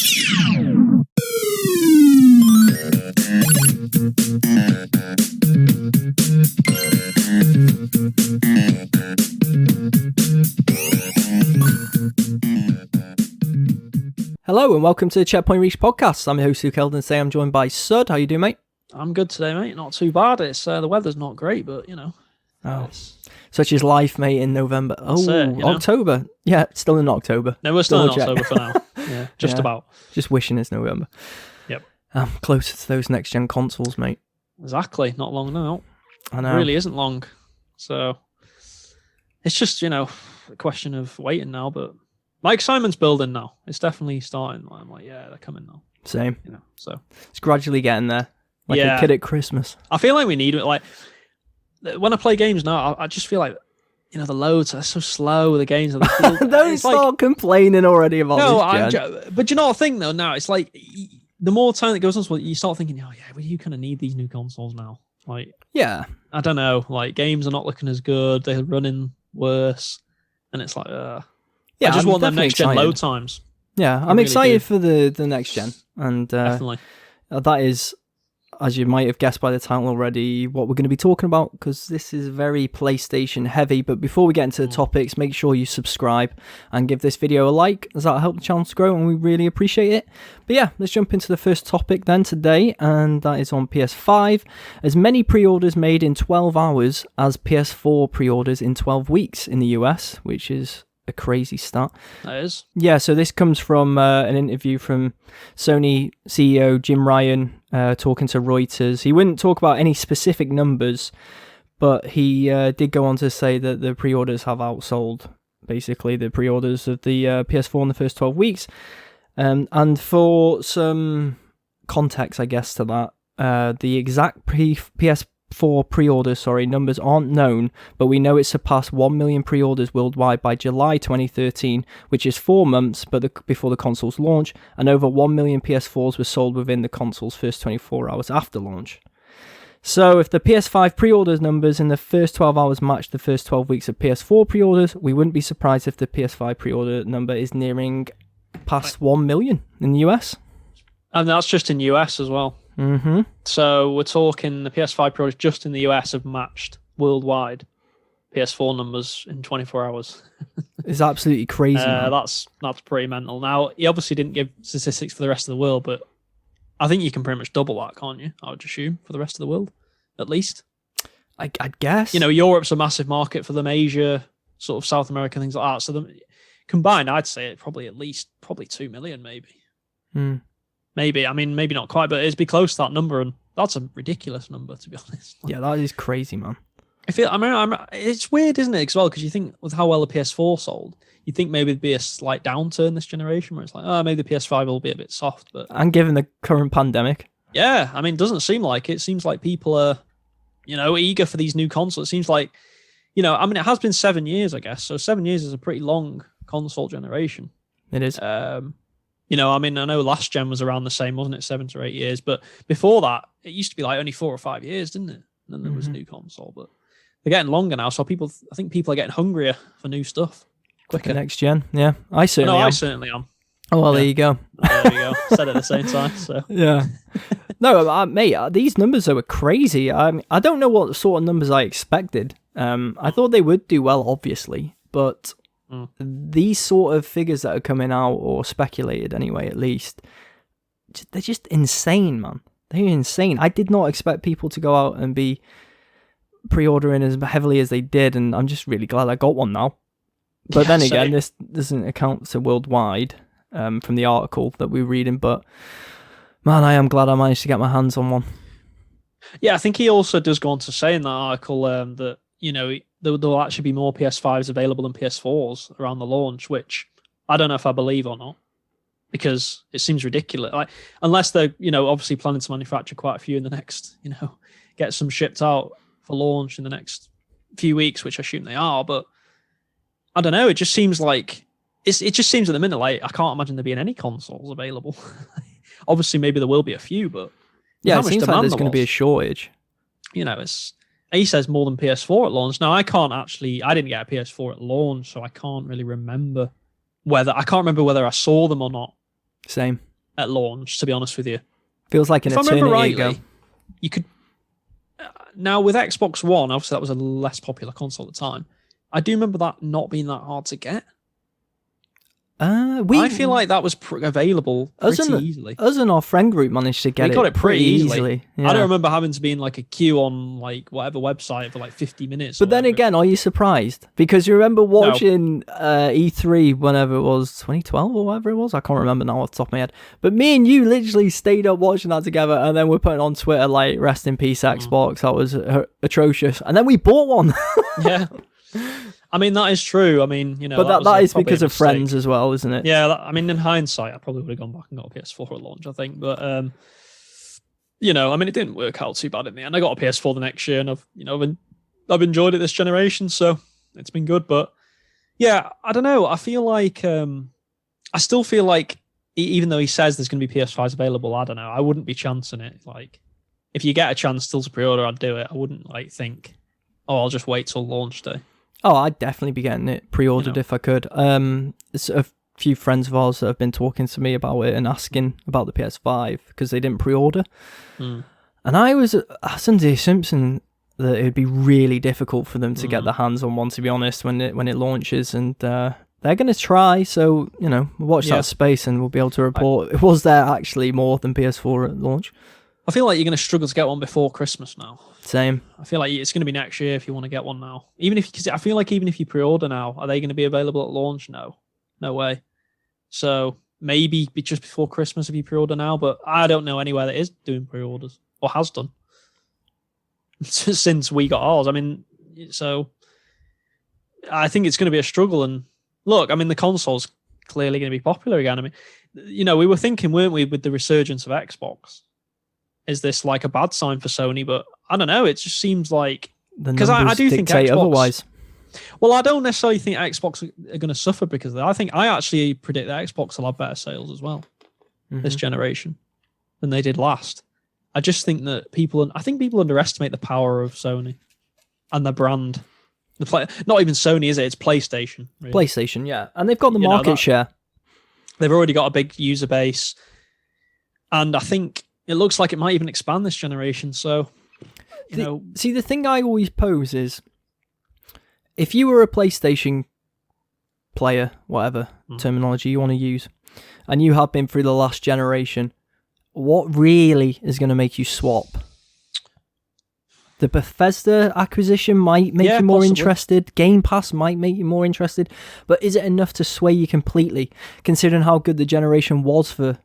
Hello and welcome to the Checkpoint Reach podcast. I'm your host Luke Eldon. Today I'm joined by Sud. How you doing, mate? I'm good today, mate. Not too bad. It's the weather's not great, but you know. Such is life, mate. In November. October. Yeah, still in October. No, we're still in October for now. Yeah, just about. Just wishing it's November. Yep. Closer to those next gen consoles, mate. Exactly. Not long now. I know. It really isn't long. So it's just a question of waiting now, but. My excitement's building now. It's definitely starting. I'm like, yeah, they're coming now. Same. So it's gradually getting there. Like a kid at Christmas. I feel like we need it. Like when I play games now, I just feel like the loads are so slow. The games are. Don't start complaining already about this. No, but you know what I think though. Now it's like the more time that goes on, you start thinking, oh yeah, well, you kind of need these new consoles now. Like, yeah, I don't know. Like games are not looking as good. They're running worse, and it's like, yeah, I just want them next gen load times. Yeah, I'm excited for the next gen, and definitely that is, as you might have guessed by the title already, what we're going to be talking about, because this is very PlayStation heavy. But before we get into the topics, make sure you subscribe and give this video a like, as that'll help the channel to grow, and we really appreciate it. But yeah, let's jump into the first topic then today, and that is on PS5. As many pre-orders made in 12 hours as PS4 pre-orders in 12 weeks in the US, which is a crazy stat. That is. Yeah, so this comes from an interview from Sony CEO Jim Ryan talking to Reuters. He wouldn't talk about any specific numbers, but he did go on to say that the pre-orders have outsold, basically, the pre-orders of the PS4 in the first 12 weeks. And for some context, I guess, to that, the exact PS4 pre-orders, numbers aren't known, but we know it surpassed 1 million pre-orders worldwide by July 2013, which is 4 months before the console's launch, and over 1 million PS4s were sold within the console's first 24 hours after launch. So if the PS5 pre-orders numbers in the first 12 hours match the first 12 weeks of PS4 pre-orders, we wouldn't be surprised if the PS5 pre-order number is nearing past 1 million in the US. And that's just in US as well. Mm-hmm. So we're talking the PS5 pre-orders just in the US have matched worldwide PS4 numbers in 24 hours. It's absolutely crazy. That's pretty mental. Now, he obviously didn't give statistics for the rest of the world, but I think you can pretty much double that, can't you? I would assume, for the rest of the world, at least. I'd guess. Europe's a massive market for them, Asia, sort of South America, things like that. So combined, I'd say it probably 2 million, maybe. Maybe, I mean, maybe not quite, but it'd be close to that number, and that's a ridiculous number, to be honest. Yeah, that is crazy, man. It's weird, isn't it, as well, because you think with how well the PS4 sold, you think maybe there'd be a slight downturn this generation, where it's like, maybe the PS5 will be a bit soft, but... And given the current pandemic. Yeah, I mean, it doesn't seem like it. It seems like people are, eager for these new consoles. It seems like, it has been 7 years, I guess, so 7 years is a pretty long console generation. It is. I know last gen was around the same, wasn't it? 7 to 8 years. But before that, it used to be like only 4 or 5 years, didn't it? And then there was a new console. But they're getting longer now, so I think people are getting hungrier for new stuff quicker. The next gen, yeah. I certainly am. Oh, well, yeah. There you go. There you go. Said it at the same time. So yeah. No, mate, these numbers are crazy. I don't know what sort of numbers I expected. I thought they would do well, obviously, but... These sort of figures that are coming out, or speculated anyway, at least, they're just insane, man. They're insane. I did not expect people to go out and be pre-ordering as heavily as they did, and I'm just really glad I got one now. But then again, this doesn't account to worldwide from the article that we're reading, but man, I am glad I managed to get my hands on one. Yeah, I think he also does go on to say in that article that, there'll actually be more PS5s available than PS4s around the launch, which I don't know if I believe or not, because it seems ridiculous. Like, unless they're, obviously planning to manufacture quite a few in the next, get some shipped out for launch in the next few weeks, which I assume they are. But I don't know. It just seems like it just seems at the minute like I can't imagine there being any consoles available. Obviously, maybe there will be a few, but yeah, it seems like there's going to be a shortage. He says more than PS4 at launch. Now, I didn't get a PS4 at launch, so I can't really remember whether I saw them or not. Same. at launch, to be honest with you. Feels like an If I remember eternity rightly, ago. you could... Now, with Xbox One, obviously that was a less popular console at the time. I do remember that not being that hard to get. I feel like that was available pretty easily. Us and our friend group managed to get we got it pretty easily. Yeah. I don't remember having to be in like a queue on like whatever website for like 50 minutes. But then again, are you surprised? Because you remember watching E3 whenever it was, 2012 or whatever it was? I can't remember now off the top of my head. But me and you literally stayed up watching that together, and then we're putting on Twitter like, rest in peace Xbox. That was atrocious. And then we bought one. Yeah. I mean, that is true. I mean, you know... But that is because of friends as well, isn't it? Yeah, I mean, in hindsight, I probably would have gone back and got a PS4 at launch, I think. But, you know, I mean, it didn't work out too bad in the end. I got a PS4 the next year, and I've enjoyed it this generation, so it's been good. But, yeah, I don't know. I feel like... I still feel like, even though he says there's going to be PS5s available, I don't know. I wouldn't be chancing it. Like, if you get a chance still to pre-order, I'd do it. I wouldn't, like, think, oh, I'll just wait till launch day. Oh, I'd definitely be getting it pre-ordered if I could. It's a few friends of ours that have been talking to me about it and asking about the PS5 because they didn't pre-order. And I was under the assumption that it would be really difficult for them to get their hands on one, to be honest, when it launches. And they're going to try, so, you know, watch that space and we'll be able to report. It was there actually more than PS4 at launch. I feel like you're going to struggle to get one before Christmas now. Same. I feel like it's going to be next year if you want to get one now. Because I feel like even if you pre-order now, are they going to be available at launch? No way. So maybe just before Christmas if you pre-order now, but I don't know anywhere that is doing pre-orders or has done since we got ours. I mean, so I think it's going to be a struggle. And look, I mean, the console's clearly going to be popular again. I mean, you know, we were thinking, weren't we, with the resurgence of Xbox? Is this like a bad sign for Sony? But I don't know. It just seems like, because I do think Xbox, otherwise. Well, I don't necessarily think Xbox are going to suffer because of that. I actually predict that Xbox will have better sales as well this generation than they did last. I just think that people underestimate the power of Sony and their brand. Not even Sony, is it? It's PlayStation. Really. PlayStation, yeah, and they've got the market share. They've already got a big user base, and I think it looks like it might even expand this generation. So, see, the thing I always pose is, if you were a PlayStation player, whatever terminology you want to use, and you have been through the last generation, what really is going to make you swap? The Bethesda acquisition might make you more interested. Game Pass might make you more interested. But is it enough to sway you completely, considering how good the generation was for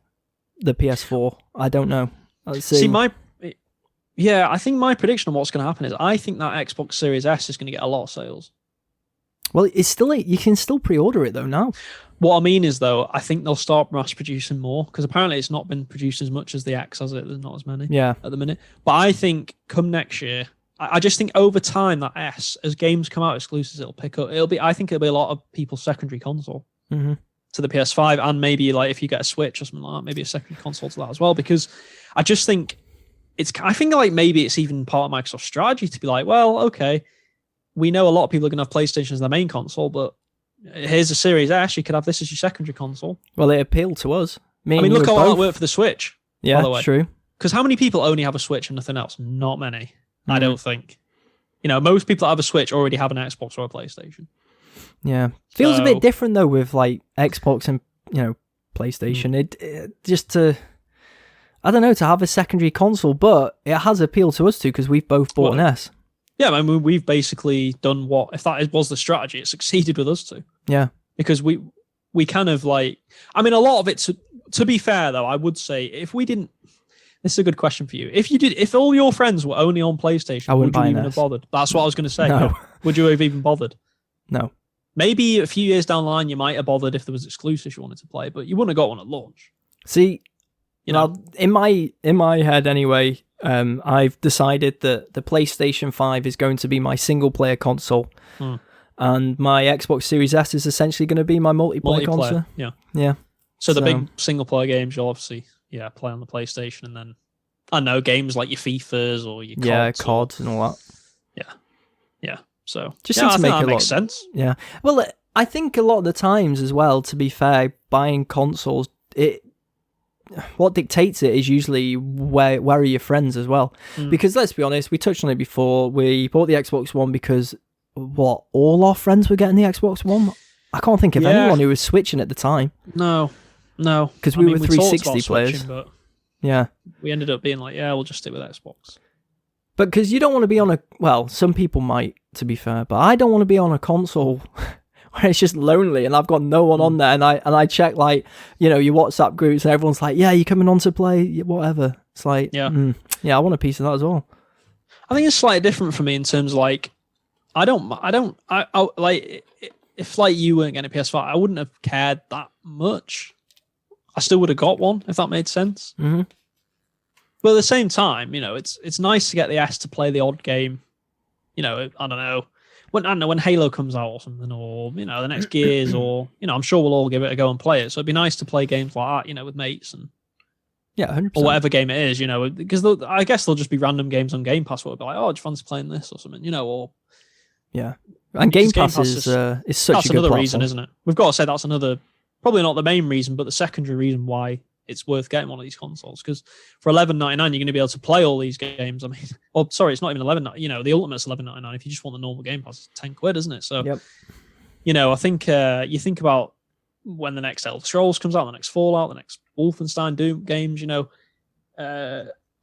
the PS4? I don't know. I think my prediction on what's going to happen is I think that Xbox Series S is going to get a lot of sales. Well, you can still pre-order it though now. What I mean is, though, I think they'll start mass producing more because apparently it's not been produced as much as the X, has it? There's not as many at the minute. But I think come next year, I just think over time that S, as games come out exclusives, it'll pick up. I think it'll be a lot of people's secondary console to the PS5, and maybe like if you get a Switch or something like that, maybe a secondary console to that as well. Because I just think I think like maybe it's even part of Microsoft's strategy to be like, well, okay, we know a lot of people are going to have PlayStation as their main console, but here's a Series S. You could have this as your secondary console. Well, it appealed to us. Look how that worked for the Switch. Yeah, by the way. True. Because how many people only have a Switch and nothing else? Not many. I don't think. Most people that have a Switch already have an Xbox or a PlayStation. Yeah, feels a bit different though with like Xbox and PlayStation. It just to, I don't know, to have a secondary console, but it has appealed to us too because we've both bought an S. Yeah, I mean, we've basically done what, if that was the strategy, it succeeded with us too. Yeah. Because we kind of like, I mean, a lot of it, to be fair though, I would say if we didn't, this is a good question for you. If all your friends were only on PlayStation, would you even have bothered? That's what I was going to say. No. Yeah. Would you have even bothered? No. Maybe a few years down the line, you might have bothered if there was exclusives you wanted to play, but you wouldn't have got one at launch. See, in my head anyway, I've decided that the PlayStation 5 is going to be my single player console, and my Xbox Series S is essentially going to be my multiplayer console. Yeah. So the big single player games you'll obviously play on the PlayStation, and then I know games like your FIFAs or your CODs and all that. Yeah. So just seems to make that makes sense. Yeah. Well, I think a lot of the times as well, to be fair, buying consoles, what dictates it is usually where are your friends as well. Because let's be honest, we touched on it before. We bought the Xbox One because all our friends were getting the Xbox One. I can't think of anyone who was switching at the time. No, because we were 360 players. But yeah, we ended up being like, we'll just stick with Xbox. But because you don't want to be on a, well, some people might, to be fair, but I don't want to be on a console where it's just lonely and I've got no one on there, and I check, like, you know, your WhatsApp groups and everyone's like, yeah, you coming on to play, whatever. It's like, I want a piece of that as well. I think it's slightly different for me in terms of, like, I like, if like you weren't getting a PS5, I wouldn't have cared that much. I still would have got one, if that made sense. Mm-hmm. But at the same time, you know, it's nice to get the S to play the odd game. You know, I don't know when Halo comes out or something, or, you know, the next Gears, or, you know, I'm sure we'll all give it a go and play it. So it'd be nice to play games like that, you know, with mates and 100%. Or whatever game it is, you know, because I guess they'll just be random games on Game Pass where it'll be like, oh, do you fancy playing this or something, you know, or and Game Pass is such a good platform. Another reason, isn't it? We've got to say that's another, probably not the main reason, but the secondary reason why it's worth getting one of these consoles, because for $11.99 you're going to be able to play all these games. I mean, well, sorry, it's not even $11. You know, the Ultimate's $11.99. If you just want the normal Game Pass, it's £10, isn't it? So, you know, I think you think about when the next Elder Scrolls comes out, the next Fallout, the next Wolfenstein, Doom games, you know,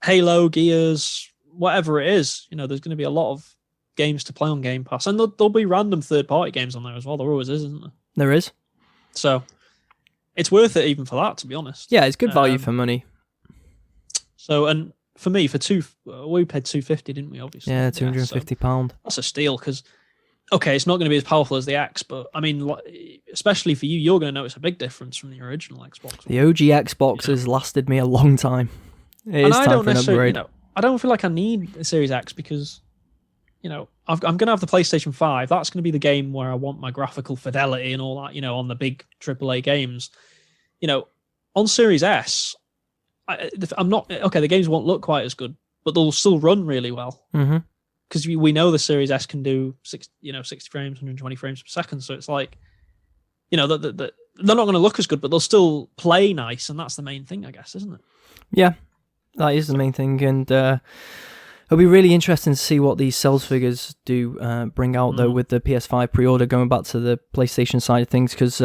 Halo, Gears, whatever it is, you know, there's going to be a lot of games to play on Game Pass, and there'll be random third-party games on there as well. There always is, isn't there? There is. So it's worth it even for that, to be honest. Yeah, it's good value for money. So, and for me, we paid $250, didn't we? Obviously, yeah, £250. So that's a steal, because okay, it's not going to be as powerful as the X, but I mean, especially for you, you're going to notice a big difference from the original Xbox. The OG Xbox has lasted me a long time. It is time for an upgrade. You know, I don't feel like I need a Series X because, you know, I'm going to have the PlayStation 5. That's going to be the game where I want my graphical fidelity and all that, you know, on the big AAA games. You know, on Series S, I'm not... Okay, the games won't look quite as good, but they'll still run really well. Because we know the Series S can do 60 frames, 120 frames per second. So it's like, you know, they're not going to look as good, but they'll still play nice. And that's the main thing, I guess, isn't it? Yeah, that is the main thing. And it'll be really interesting to see what these sales figures do bring out, though, with the PS5 pre-order, going back to the PlayStation side of things, because,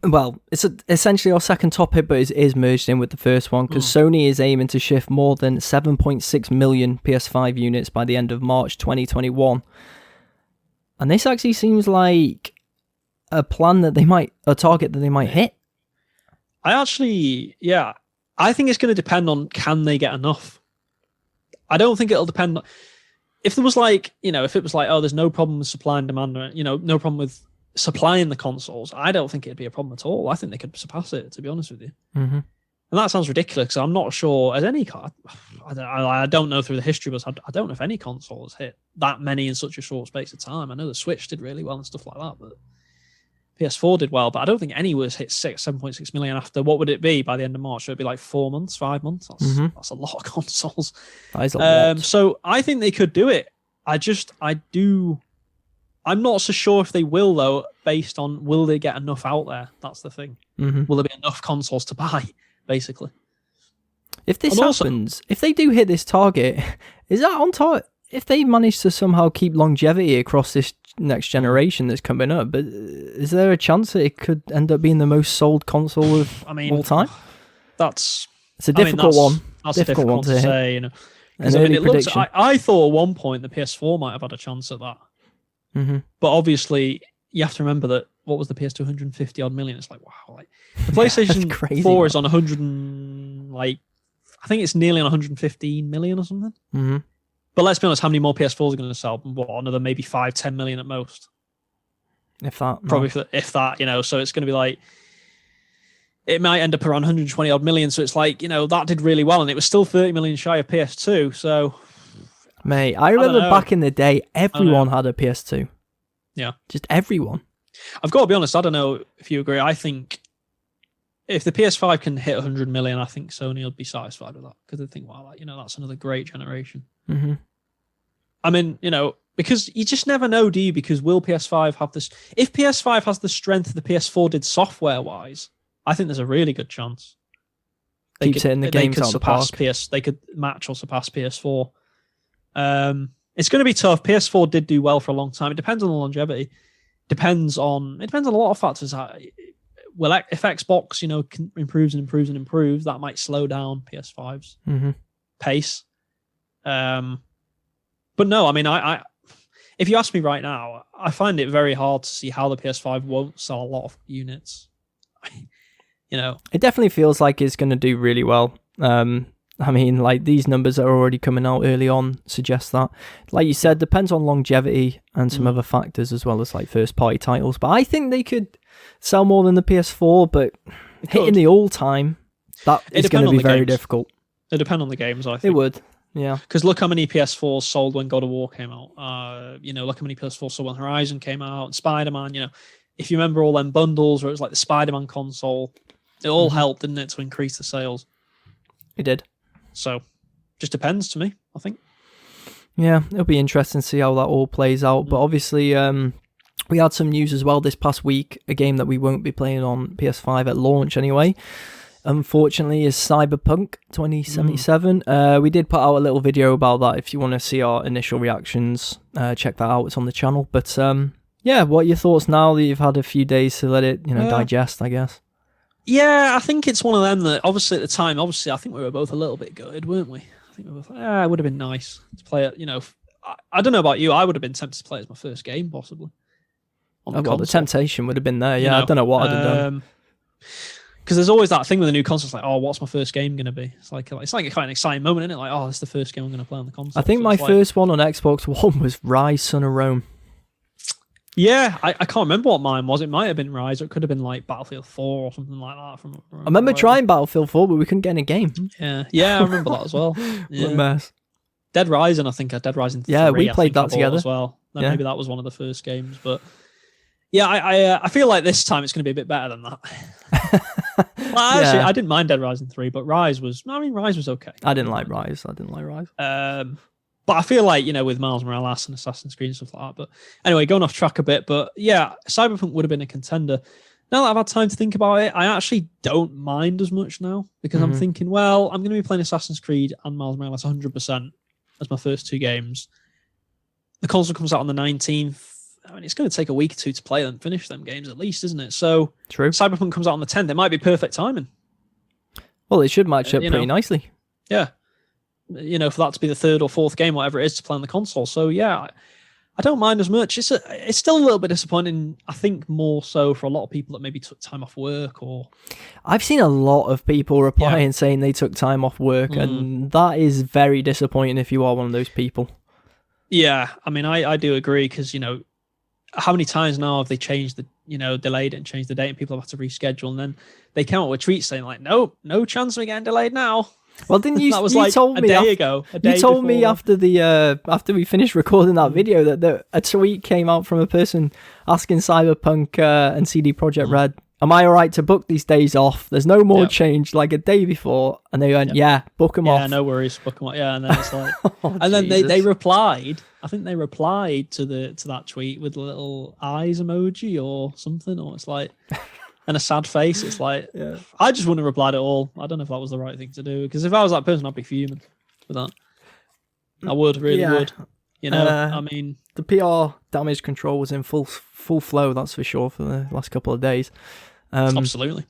well, it's essentially our second topic, but it is merged in with the first one, because Sony is aiming to shift more than 7.6 million PS5 units by the end of March 2021. And this actually seems like a plan that a target that they might hit. I think it's going to depend on, can they get enough? I don't think it'll depend. If there was like, you know, if it was like, oh, there's no problem with supply and demand, or, you know, no problem with supplying the consoles, I don't think it'd be a problem at all. I think they could surpass it, to be honest with you. And that sounds ridiculous. I'm not sure as any card. I don't know through the history, but I don't know if any console has hit that many in such a short space of time. I know the Switch did really well and stuff like that, but PS4 did well, but I don't think any was hit 7.6 million after, what would it be by the end of March? So it'd be like 4 months, 5 months. That's a lot of consoles. That is a lot. So I think they could do it. I'm not so sure if they will, though, based on, will they get enough out there? That's the thing. Will there be enough consoles to buy, basically? If this happens, if they do hit this target, is that on target? If they manage to somehow keep longevity across this next generation that's coming up, but is there a chance that it could end up being the most sold console of all time? It's a difficult one. That's difficult one to say, you know. I thought at one point the PS4 might have had a chance at that. But obviously, you have to remember that, what was the PS2, 150 odd million? It's like, wow, like the PlayStation 4 is on 100 and, like, I think it's nearly on 115 million or something. But let's be honest, how many more PS4s are going to sell? What, another maybe 5-10 million at most? If that. Probably, if that, you know. So it's going to be like, it might end up around 120 odd million. So it's like, you know, that did really well, and it was still 30 million shy of PS2. So, mate, I remember back in the day, everyone had a PS2. Yeah. Just everyone. I've got to be honest, I don't know if you agree. I think if the PS5 can hit 100 million, I think Sony will be satisfied with that, because they think, wow, you know, that's another great generation. I mean, you know, because you just never know, do you? Because will PS5 have this? If PS5 has the strength the PS4 did software-wise, I think there's a really good chance. Keeps hitting the games out of the park. They could match or surpass PS4. It's going to be tough. PS4 did do well for a long time. It depends on the longevity. It depends on a lot of factors. Well, if Xbox, improves and improves and improves, that might slow down PS5's pace. But no, I mean, I if you ask me right now, I find it very hard to see how the PS5 won't sell a lot of units. It definitely feels like it's going to do really well. I mean, like, these numbers that are already coming out early on suggest that. Like you said, depends on longevity and some other factors, as well as like first party titles. But I think they could sell more than the PS4, but hitting the all time, that is going to be very difficult. It depends on the games, I think. It would, yeah. Because look how many PS4s sold when God of War came out. Look how many PS4s sold when Horizon came out, and Spider-Man, if you remember all them bundles where it was like the Spider-Man console, it all helped, didn't it, to increase the sales? It did. So, just depends to me, I think. Yeah, it'll be interesting to see how that all plays out. But obviously, we had some news as well this past week. A game that we won't be playing on PS5 at launch anyway, unfortunately, is Cyberpunk 2077. We did put out a little video about that. If you want to see our initial reactions, check that out. It's on the channel. But yeah, what are your thoughts now that you've had a few days to let it digest, I guess? Yeah, I think it's one of them that obviously at the time, I think we were both a little bit gutted, weren't we? I think we were both like, it would have been nice to play it. I don't know about you. I would have been tempted to play it as my first game, possibly. The temptation would have been there. Yeah, I don't know what I'd have done. Because there's always that thing with the new console. It's like, oh, what's my first game going to be? It's like quite an exciting moment, isn't it? Like, oh, it's the first game I'm going to play on the console. I think my first one on Xbox One was Rise, Son of Rome. Yeah, I can't remember what mine was. It might have been Rise, or it could have been like Battlefield 4 or something like that. I remember trying Battlefield 4, but we couldn't get in a game. Yeah, I remember that as well. Yeah. What a mess. Dead Rising, I think. Dead Rising 3. Yeah, we played that together as well. Maybe that was one of the first games, but yeah, I feel like this time it's going to be a bit better than that. Actually, I didn't mind Dead Rising 3, but Rise was okay. I didn't like Rise. But I feel like, with Miles Morales and Assassin's Creed and stuff like that. But anyway, going off track a bit. But yeah, Cyberpunk would have been a contender. Now that I've had time to think about it, I actually don't mind as much now, because I'm thinking, well, I'm going to be playing Assassin's Creed and Miles Morales 100% as my first two games. The console comes out on the 19th. I mean, it's going to take a week or two to play them, finish them games at least, isn't it? So true. Cyberpunk comes out on the 10th. It might be perfect timing. Well, it should match up pretty nicely. Yeah. For that to be the third or fourth game, whatever it is, to play on the console. So yeah, I don't mind as much. It's still a little bit disappointing, I think, more so for a lot of people that maybe took time off work or... I've seen a lot of people replying saying they took time off work, and that is very disappointing if you are one of those people. Yeah, I mean, I do agree, because, how many times now have they changed delayed it and changed the date, and people have had to reschedule, and then they came out with tweets saying like, no chance of it getting delayed now. Well, didn't you? That was you told me a day ago. You told me after we finished recording that video that a tweet came out from a person asking Cyberpunk and CD Projekt Red, am I all right to book these days off? There's no more change, like a day before, and they went, yeah, book them off. Yeah, no worries, book them off. Yeah, and then it's like, and then they replied. I think they replied to that tweet with a little eyes emoji or something, or it's like. And a sad face. It's like, I just wouldn't have replied at all. I don't know if that was the right thing to do, because if I was that person, I'd be fuming with that. I would, really would. I mean, the PR damage control was in full flow. That's for sure for the last couple of days. Absolutely.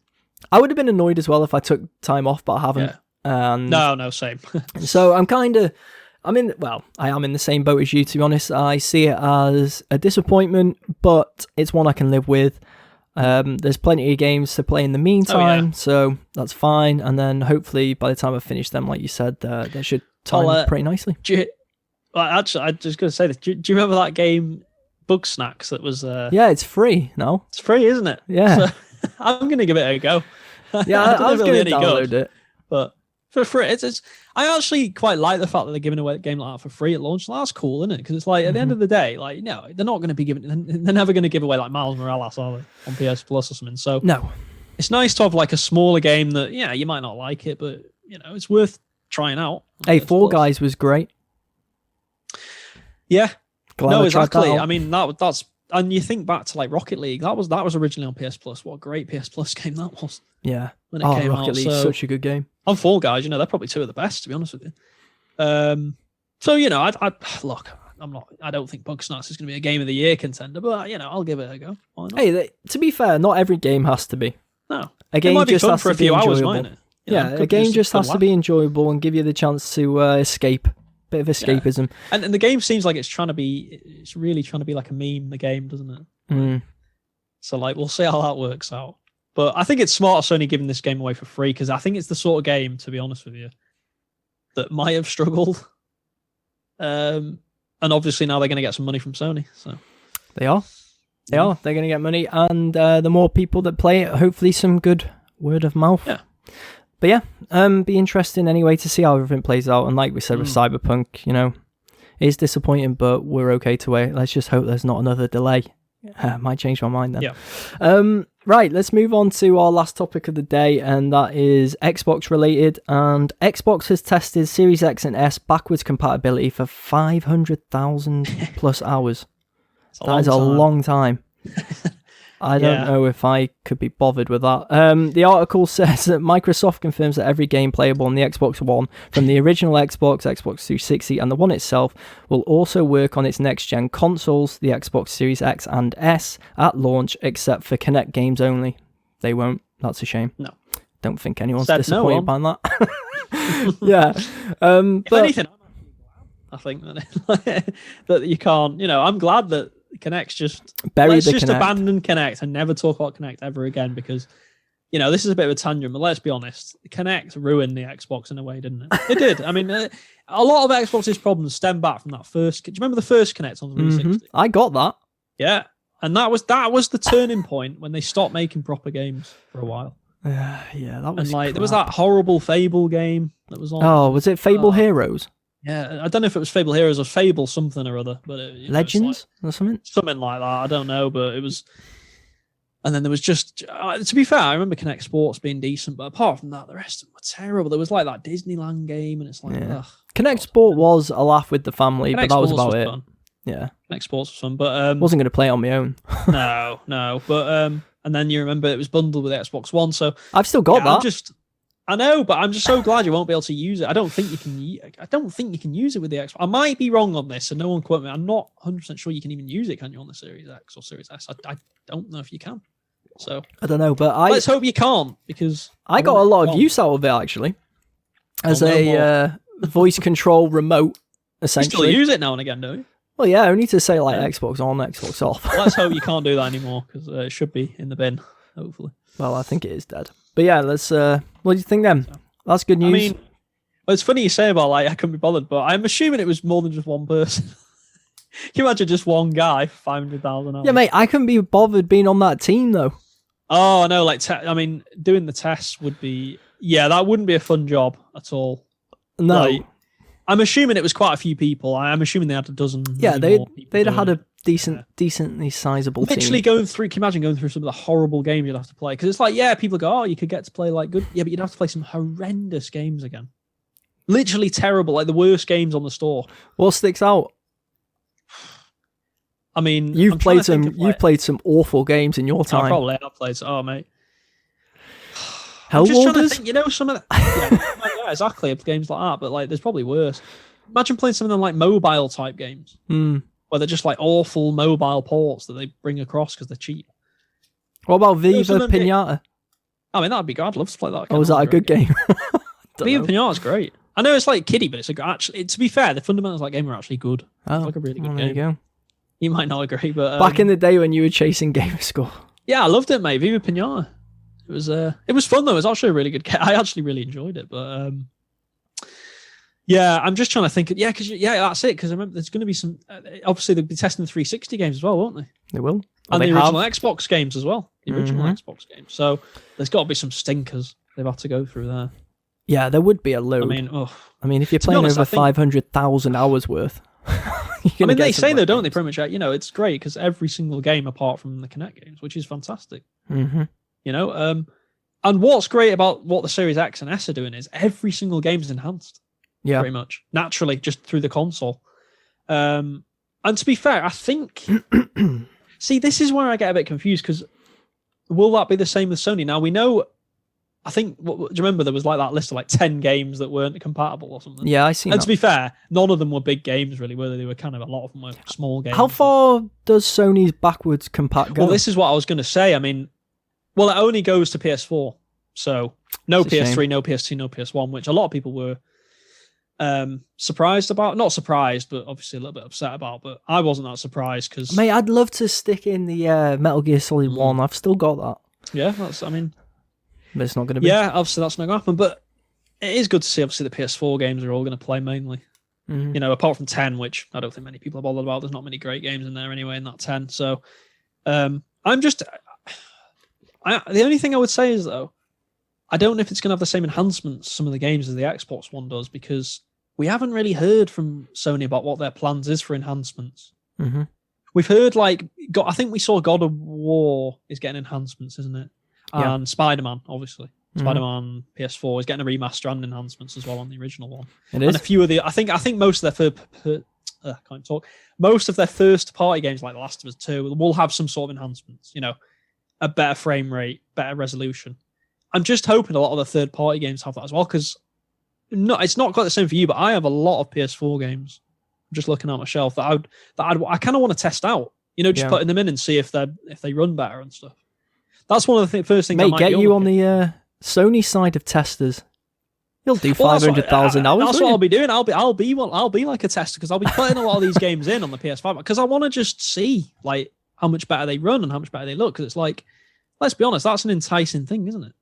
I would have been annoyed as well if I took time off, but I haven't. Yeah. No, same. So I am in the same boat as you, to be honest. I see it as a disappointment, but it's one I can live with. There's plenty of games to play in the meantime, so that's fine. And then hopefully by the time I finish them, like you said, they should time pretty nicely. Actually, I just going to say this. Do you remember that game, Bug Snacks? That was yeah, it's free now. It's free, isn't it? Yeah. So, I'm going to give it a go. Yeah, I was going to download it, but for free, it's. I actually quite like the fact that they're giving away a game like that for free at launch. That's cool, isn't it? Because it's like at the end of the day, like they're not going to be giving. They're never going to give away like Miles Morales, are they, on PS Plus or something? So no, it's nice to have like a smaller game that you might not like it, but it's worth trying out. Hey, Fall Guys was great. Yeah, no, exactly. I mean that's. And you think back to like Rocket League, that was originally on PS Plus. What a great PS Plus game that was. Yeah. When it came Rocket out, League's such a good game. on Fall Guys, they're probably two of the best, to be honest with you. So I look. I don't think Bugsnax is going to be a game of the year contender, but I'll give it a go. Why not? Hey, to be fair, not every game has to be. No, a game just has for to a few be hours, enjoyable. mightn't it? Yeah, a game just has to be enjoyable and give you the chance to escape. Bit of escapism. Yeah. And the game seems like it's really trying to be like a meme, the game, doesn't it? Mm. So we'll see how that works out. But I think it's smart Sony giving this game away for free, because I think it's the sort of game, to be honest with you, that might have struggled. And obviously now they're going to get some money from Sony. So they are. They're going to get money, and the more people that play it, hopefully some good word of mouth. Yeah. But yeah, be interesting anyway to see how everything plays out. And like we said with Cyberpunk, it is disappointing, but we're okay to wait. Let's just hope there's not another delay. Might change my mind then. Yeah. Right, let's move on to our last topic of the day, and that is Xbox related. And Xbox has tested Series X and S backwards compatibility for 500,000 plus hours. That is a long time. I don't know if I could be bothered with that. The article says that Microsoft confirms that every game playable on the Xbox One from the original Xbox 360, and the One itself will also work on its next-gen consoles, the Xbox Series X and S, at launch, except for Kinect games only. They won't. That's a shame. No. Don't think anyone's disappointed by that. Yeah. If anything, I think that you can't, I'm glad that Kinect's just abandon Kinect and never talk about Kinect ever again, because this is a bit of a tangent, but let's be honest, Kinect ruined the Xbox in a way, didn't it? It did. I mean, a lot of Xbox's problems stem back from that first. Do you remember the first Kinect on 360? I got that. Yeah, and that was the turning point when they stopped making proper games for a while. Yeah, that was. And there was that horrible Fable game that was on. Oh, was it Fable Heroes? Yeah, I don't know if it was Fable Heroes or Fable something or other, but Legends or something. Something like that. I don't know, but it was. And then there was just, to be fair, I remember Kinect Sports being decent, but apart from that, the rest of them were terrible. There was that Disneyland game, and it's ugh. Kinect Sport was a laugh with the family, but that was about it. Fun. Yeah, Kinect Sports was fun, but wasn't going to play it on my own. no, but and then you remember it was bundled with Xbox One, so I've still got that. I know, but I'm just so glad you won't be able to use it. I don't think you can use it with the Xbox. I might be wrong on this, and no one quote me. I'm not 100% sure you can even use it, can you, on the Series X or Series S? I don't know if you can. So I don't know, but let's hope you can't, because I got a lot of use out of it actually, as a voice control remote. Essentially, you still use it now and again, don't you? Well, yeah, only to say Xbox on, Xbox off. Let's hope you can't do that anymore, because it should be in the bin, hopefully. Well, I think it is dead. But yeah, let's. What do you think then? That's good news. I mean, well, it's funny you say about I couldn't be bothered, but I'm assuming it was more than just one person. Can you imagine just one guy, 500,000 hours? Yeah, mate, I couldn't be bothered being on that team though. Oh no, doing the tests would be. Yeah, that wouldn't be a fun job at all. No. I'm assuming it was quite a few people. I'm assuming they had a dozen. Yeah, they'd have had a decently sizable team. Literally going through. Can you imagine going through some of the horrible games you'd have to play? Because it's people go, oh, you could get to play good. Yeah, but you'd have to play some horrendous games again. Literally terrible, the worst games on the store. What sticks out? I mean, you've played some awful games in your time. I probably have played. Oh, mate. Hell, I'm just trying to think, some of the, yeah, exactly, games like that, but there's probably worse. Imagine playing some of them mobile type games, where they're just awful mobile ports that they bring across because they're cheap. What about Viva Pinata? I mean, that'd be good. I'd love to play that. Oh, was that a good game? Viva Pinata's great. I know it's kiddie, but to be fair, the fundamentals of that game are actually good. Oh, it's a really good game. There you go. You might not agree, but back in the day when you were chasing Gamerscore. Yeah, I loved it, mate. Viva Pinata. It was fun though. It was actually a really good game. I actually really enjoyed it, but yeah, I'm just trying to think. Yeah, that's it. Because I remember there's going to be some. Obviously, they'll be testing the 360 games as well, won't they? They will, and the original Xbox games as well. The original Xbox games. So there's got to be some stinkers they've had to go through there. Yeah, there would be a load. I mean, if you're playing over 500,000 hours worth. They say though, don't they? Pretty much, it's great because every single game apart from the Kinect games, which is fantastic. Mm-hmm. And what's great about what the Series X and S are doing is every single game is enhanced. Yeah, pretty much naturally just through the console. And to be fair, I think. See, this is where I get a bit confused because will that be the same with Sony? Now we know. I think, do you remember there was like that list of like 10 games that weren't compatible or something? Yeah, I see. And to be fair, none of them were big games really, were they? They were kind of, a lot of them were small games. How far does Sony's backwards compat go? Well, this is what I was going to say. I mean, well, it only goes to PS4. So no PS3, no PS2, no PS1, which a lot of people were surprised about. Not surprised, but obviously a little bit upset about. But I wasn't that surprised because... Mate, I'd love to stick in the Metal Gear Solid 1. I've still got that. Yeah, that's, I mean... But it's not going to be. Yeah, obviously that's not going to happen. But it is good to see, obviously, the PS4 games are all going to play mainly. Mm-hmm. You know, apart from 10, which I don't think many people are bothered about. There's not many great games in there anyway in that 10. So I'm just... the only thing I would say is, though, I don't know if it's going to have the same enhancements, some of the games, as the Xbox One does, because we haven't really heard from Sony about what their plans is for enhancements. Mm-hmm. We've heard, like, I think we saw God of War is getting enhancements, isn't it? Yeah. And Spider-Man, obviously. Spider-Man PS4 is getting a remaster and enhancements as well on the original one. It is. And a few of the, I think most of their can't talk. Most of their first party games, like The Last of Us 2, will have some sort of enhancements. You know, a better frame rate, better resolution. I'm just hoping a lot of the third party games have that as well, because it's not quite the same for you, but I have a lot of PS4 games. I'm just looking at my shelf that I kind of want to test out. You know, just putting them in and see if they run better and stuff. That's one of the first things. Mate, I might get you on the Sony side of testers. You'll do 500,000 hours. That's what I'll be doing. I'll be like a tester, because I'll be putting a lot of these games in on the PS5 because I want to just see like how much better they run and how much better they look. Because it's like, let's be honest, that's an enticing thing, isn't it?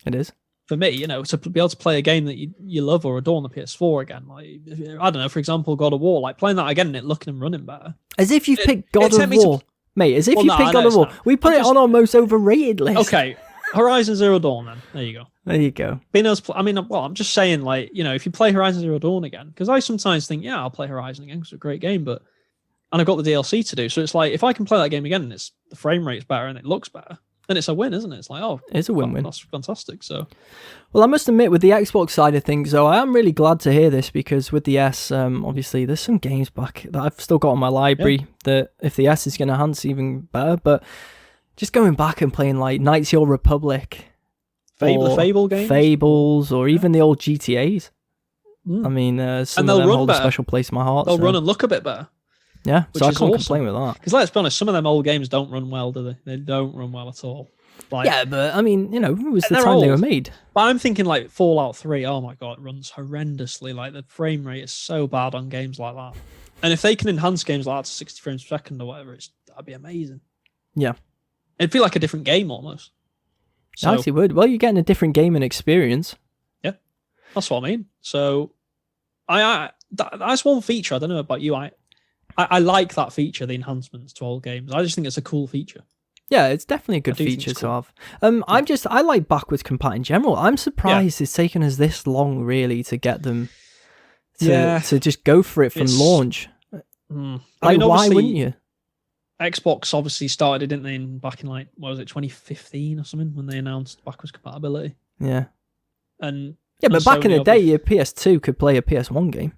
It is. For me, you know, to be able to play a game that you love or adore on the PS4 again. Like, I don't know, for example, God of War, like playing that again and it looking and running better. As if you've picked God of War. Mate, as if you picked God of War. We put it on our most overrated list. Okay, Horizon Zero Dawn then. There you go. There you go. I'm just saying, like, you know, if you play Horizon Zero Dawn again, because I sometimes think, yeah, I'll play Horizon again because it's a great game, and I've got the DLC to do. So it's like, if I can play that game again and the frame rate's better and it looks better, then it's a win, isn't it? It's like, oh, it's a win-win. That's fantastic. So, well, I must admit, with the Xbox side of things, though, I am really glad to hear this, because with the S, obviously, there's some games back that I've still got in my library that if the S is going to enhance, even better. But just going back and playing like Knights of the Old Republic, Fable games, Fables, or even the old GTAs. I mean, some of them hold a special place in my heart. They'll run and look a bit better. Yeah, so I can't complain with that. Because let's be honest, some of them old games don't run well, do they? They don't run well at all. Like, yeah, but I mean, you know, it was the time they were made. But I'm thinking like Fallout 3, oh my God, it runs horrendously. Like, the frame rate is so bad on games like that. And if they can enhance games like that to 60 frames per second or whatever, that'd be amazing. Yeah. It'd feel like a different game almost. So, it actually would. Well, you're getting a different gaming experience. Yeah, that's what I mean. So that's one feature. I don't know about you. I like that feature, the enhancements to old games. I just think it's a cool feature. Yeah, it's definitely a good feature to have. I like backwards compat in general. I'm surprised it's taken us this long, really, to get them to just go for it from launch. Like, why wouldn't you? Xbox obviously started, didn't they, back in like, what was it, 2015 or something, when they announced backwards compatibility. Yeah. And but back in the day, your PS2 could play a PS1 game.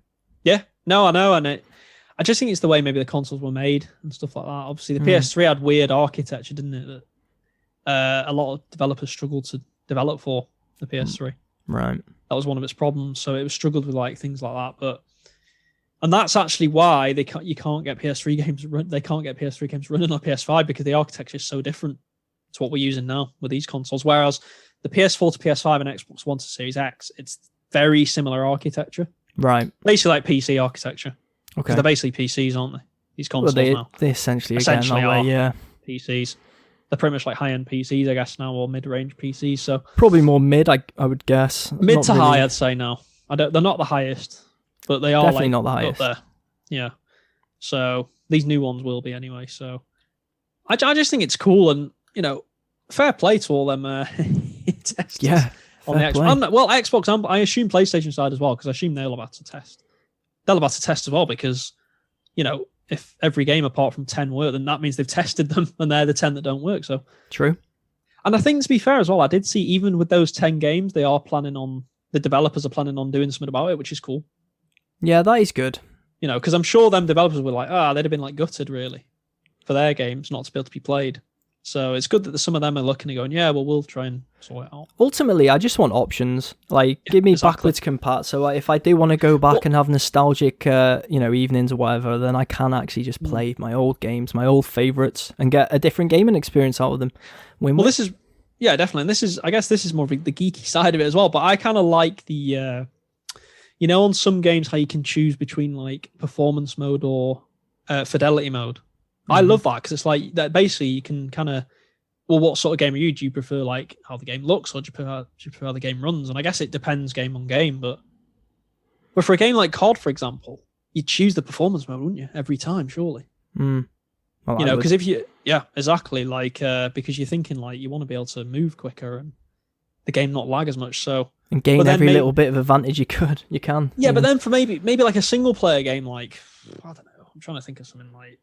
Yeah, no, I know, and I just think it's the way maybe the consoles were made and stuff like that. Obviously, the PS3 had weird architecture, didn't it? That a lot of developers struggled to develop for the PS3. Right. That was one of its problems. So it was struggled with like things like that. And that's actually why you can't get PS3 games. They can't get PS3 games running on PS5, because the architecture is so different to what we're using now with these consoles. Whereas the PS4 to PS5 and Xbox One to Series X, it's very similar architecture. Right. Basically like PC architecture. Okay. They're basically PCs, aren't they? These consoles now. They essentially are yeah. PCs. They're pretty much like high-end PCs, I guess, now, or mid-range PCs. So probably more mid, I would guess. Mid to high, I'd say now. They're not the highest, but they are definitely like not the highest. Up there. Yeah. So these new ones will be anyway. So I just think it's cool, and you know, fair play to all them testers. Yeah. On the Xbox. Well, Xbox, I assume PlayStation side as well, because I assume they'll have had to test. They'll have had to test as well, because, you know, if every game apart from 10 work, then that means they've tested them and they're the 10 that don't work. So true. And I think, to be fair as well, I did see even with those 10 games, the developers are planning on doing something about it, which is cool. Yeah, that is good. You know, because I'm sure them developers were like, they'd have been like gutted really for their games not to be able to be played. So it's good that some of them are looking and going, yeah, well, we'll try and sort it out. Ultimately, I just want options. Like, give me backwards compat. So if I do want to go back and have nostalgic, evenings or whatever, then I can actually just play my old games, my old favorites, and get a different gaming experience out of them. This is, yeah, definitely. And I guess this is more of the geeky side of it as well. But I kind of like the, on some games how you can choose between like performance mode or fidelity mode. I love that because it's like that. Basically, you can kind of, well, what sort of game are you? Do you prefer like how the game looks, or do you prefer how the game runs? And I guess it depends game on game. But for a game like COD, for example, you'd choose the performance mode, wouldn't you? Every time, surely. Well, because exactly, like because you're thinking like you want to be able to move quicker and the game not lag as much. So and gain every little bit of advantage you can. Yeah, but then for maybe like a single player game, like I don't know, I'm trying to think of something like.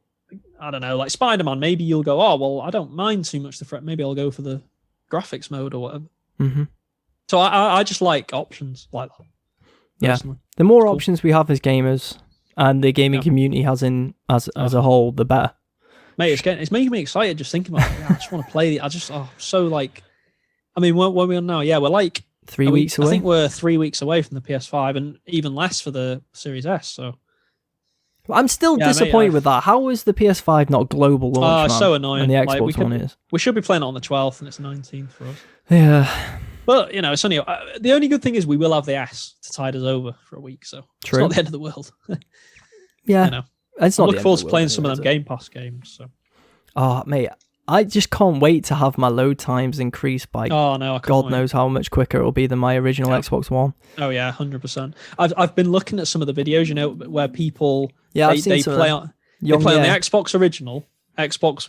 I don't know, like Spider-Man, maybe you'll go, oh, well, I don't mind too much the threat. Maybe I'll go for the graphics mode or whatever. Mm-hmm. So I just like options like that. Personally. Yeah. The more options we have as gamers and the gaming community has as a whole, the better. Mate, it's making me excited just thinking about it. Yeah, I just want to play it. So like, I mean, where are we on now? Yeah, we're like 3 weeks away. I think we're 3 weeks away from the PS5 and even less for the Series S. So. I'm still disappointed with that. How is the PS5 not global launch? It's so annoying. And the Xbox One is. We should be playing it on the 12th, and it's the 19th for us. Yeah. But it's only the only good thing is we will have the S to tide us over for a week, so True. It's not the end of the world. Yeah, it's not. I look forward to playing some of them Game Pass games. So. Oh, mate, I just can't wait to have my load times increase by God knows how much quicker it'll be than my original Xbox One. Oh yeah, 100%. I've been looking at some of the videos, where people I've seen they play on the Xbox original, Xbox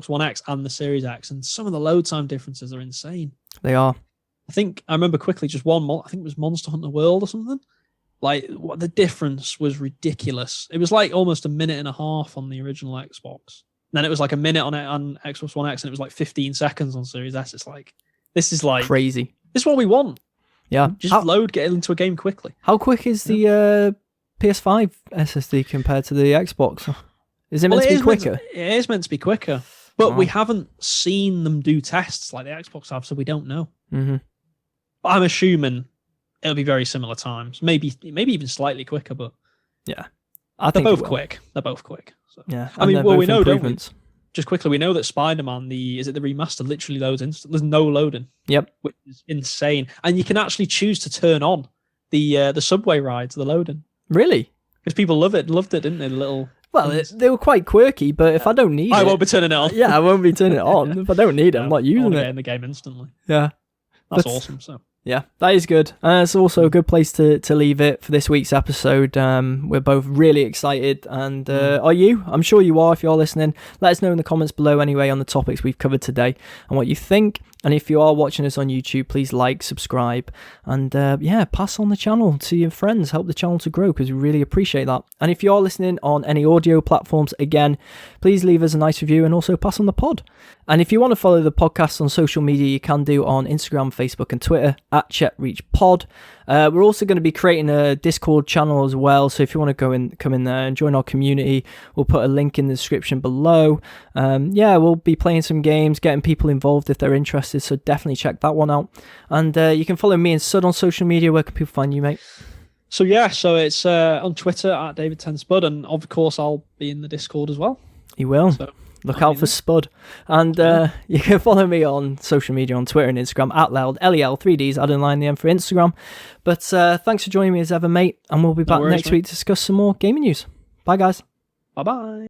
One X, and the Series X, and some of the load time differences are insane. They are. I remember quickly just one. I think it was Monster Hunter World or something. Like what the difference was ridiculous. It was like almost a minute and a half on the original Xbox. Then it was like a minute on Xbox One X, and it was like 15 seconds on Series S. It's like, this is like crazy. This is what we want. Yeah, just get into a game quickly. How quick is the PS5 SSD compared to the Xbox? Is it meant to be quicker? It is meant to be quicker, but we haven't seen them do tests like the Xbox have, so we don't know. Mm-hmm. But I'm assuming it'll be very similar times, maybe even slightly quicker. But yeah, they're both quick. They're both quick. So. Yeah, I mean, we know, don't we? Just quickly, we know that Spider-Man, the remaster, literally loads instant. There's no loading. Yep, which is insane. And you can actually choose to turn on the subway rides, the loading. Really? Because people loved it, didn't they? The little. Well, they were quite quirky, but if I don't need it, I won't be turning it on. Yeah, I won't be turning it on. If I don't need it, I'm not using it. In the game instantly. Yeah, that's awesome. So. Yeah, that is good. It's also a good place to leave it for this week's episode. We're both really excited, and are you? I'm sure you are if you're listening. Let us know in the comments below anyway on the topics we've covered today and what you think. And if you are watching us on YouTube, please like, subscribe, and pass on the channel to your friends. Help the channel to grow because we really appreciate that. And if you are listening on any audio platforms, again, please leave us a nice review and also pass on the pod. And if you want to follow the podcast on social media, you can do on Instagram, Facebook, and Twitter at ChetReachPod. We're also going to be creating a Discord channel as well, so if you want to come in there and join our community, we'll put a link in the description below. We'll be playing some games, getting people involved if they're interested, so definitely check that one out. And you can follow me and Sud on social media. Where can people find you, mate? So it's on Twitter at David10Spud, and of course I'll be in the Discord as well. You will. So. Look out for Spud. And you can follow me on social media on Twitter and Instagram at Loud, LEL3Ds, add in line the M for Instagram. But thanks for joining me as ever, mate. And we'll be back next week to discuss some more gaming news. Bye, guys. Bye-bye.